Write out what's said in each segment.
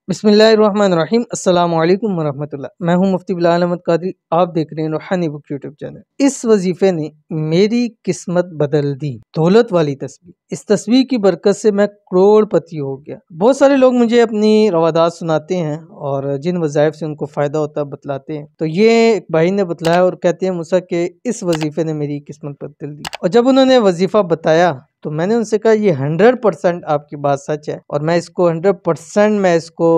بسم اللہ الرحمن الرحیم۔ السلام علیکم ورحمۃ اللہ۔ میں ہوں مفتی بلال احمد قادری، آپ دیکھ رہے ہیں روحانی بک یوٹیوب چینل۔ اس وظیفے نے میری قسمت بدل دی، دولت والی تسبیح۔ اس تسبیح کی برکت سے میں کروڑ پتی ہو گیا۔ بہت سارے لوگ مجھے اپنی روادات سناتے ہیں اور جن وظائف سے ان کو فائدہ ہوتا ہے بتلاتے ہیں، تو یہ ایک بھائی نے بتلایا اور کہتے ہیں موسیٰ کہ اس وظیفے نے میری قسمت بدل دی۔ اور جب انہوں نے وظیفہ بتایا تو میں نے ان سے کہا یہ 100% آپ کی بات سچ ہے، اور میں اس کو 100% میں اس کو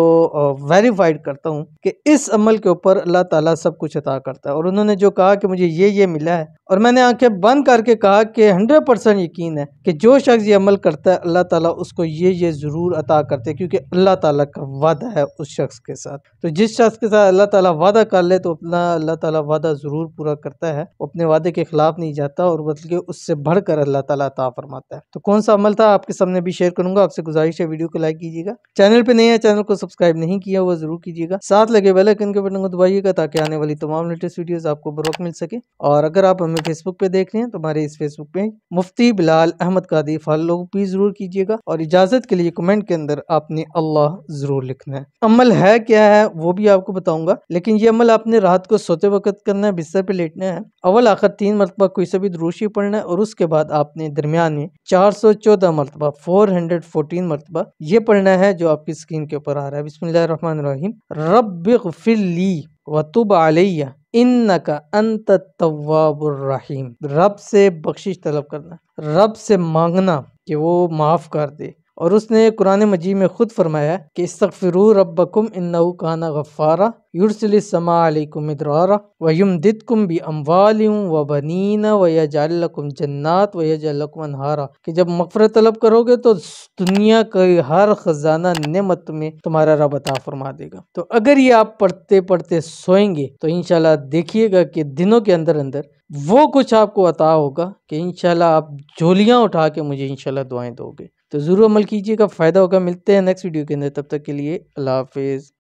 ویریفائڈ کرتا ہوں کہ اس عمل کے اوپر اللہ تعالیٰ سب کچھ عطا کرتا ہے۔ اور انہوں نے جو کہا کہ مجھے یہ ملا ہے، اور میں نے آنکھیں بند کر کے کہا کہ 100% یقین ہے کہ جو شخص یہ عمل کرتا ہے اللہ تعالیٰ اس کو یہ ضرور عطا کرتے ہیں، کیونکہ اللہ تعالیٰ کا وعدہ ہے اس شخص کے ساتھ۔ تو جس شخص کے ساتھ اللہ تعالیٰ وعدہ کر لے تو اپنا اللہ تعالیٰ وعدہ ضرور پورا کرتا ہے، وہ اپنے وعدے کے خلاف نہیں جاتا، اور بلکہ اس سے بڑھ کر اللہ تعالیٰ عطا فرماتا ہے۔ تو کون سا عمل تھا آپ کے سامنے بھی شیئر کروں گا۔ آپ سے گزارش ہے ویڈیو کو لائک کیجیے گا، چینل پہ نہیں ہے چینل کو سبسکرائب نہیں کیا وہ ضرور کیجیے گا، ساتھ لگے بیل آئیکن کے بٹن کو دبائیے گا تاکہ آنے والی تمام لیٹسٹ ویڈیوز آپ کو بروقت مل سکے۔ اور اگر آپ ہمیں فیس بک پہ دیکھ رہے ہیں تو ہمارے اس فیس بک پیج مفتی بلال احمد قادری فالو بھی ضرور کیجیے گا، اور اجازت کے لیے کمنٹ کے اندر آپ نے اللہ ضرور لکھنا ہے۔ عمل ہے کیا ہے وہ بھی آپ کو بتاؤں گا، لیکن یہ عمل آپ نے رات کو سوتے وقت کرنا ہے، بستر پہ لیٹنا ہے، اول آخر 3 مرتبہ کوئی سا بھی درود شریف پڑھنا ہے، اور اس کے بعد آپ نے درمیان میں 414 مرتبہ 414 مرتبہ یہ پڑھنا ہے جو آپ کی اسکرین کے اوپر آ رہا ہے۔ بسم اللہ الرحمن الرحیم۔ رب اغفر لی وتب علی انک انت التواب الرحیم۔ رب سے بخشش طلب کرنا، رب سے مانگنا کہ وہ معاف کر دے۔ اور اس نے قرآن مجید میں خود فرمایا کہ استغفروا ربکم انہ کان غفارا یرسل السماء علیکم مدرارا ویمددکم باموال وبنین ویجعل لکم جنات ویجعل لکم انہارا، کہ جب مغفرت طلب کرو گے تو دنیا کا ہر خزانہ نعمت میں تمہارا رب عطا فرما دے گا۔ تو اگر یہ آپ پڑھتے پڑھتے سوئیں گے تو انشاءاللہ دیکھیے گا کہ دنوں کے اندر وہ کچھ آپ کو عطا ہوگا کہ انشاءاللہ آپ جھولیاں اٹھا کے مجھے انشاءاللہ دعائیں دو گے۔ تو ضرور عمل کیجیے گا، فائدہ ہوگا۔ ملتے ہیں نیکسٹ ویڈیو کے اندر، تب تک کے لیے اللہ حافظ۔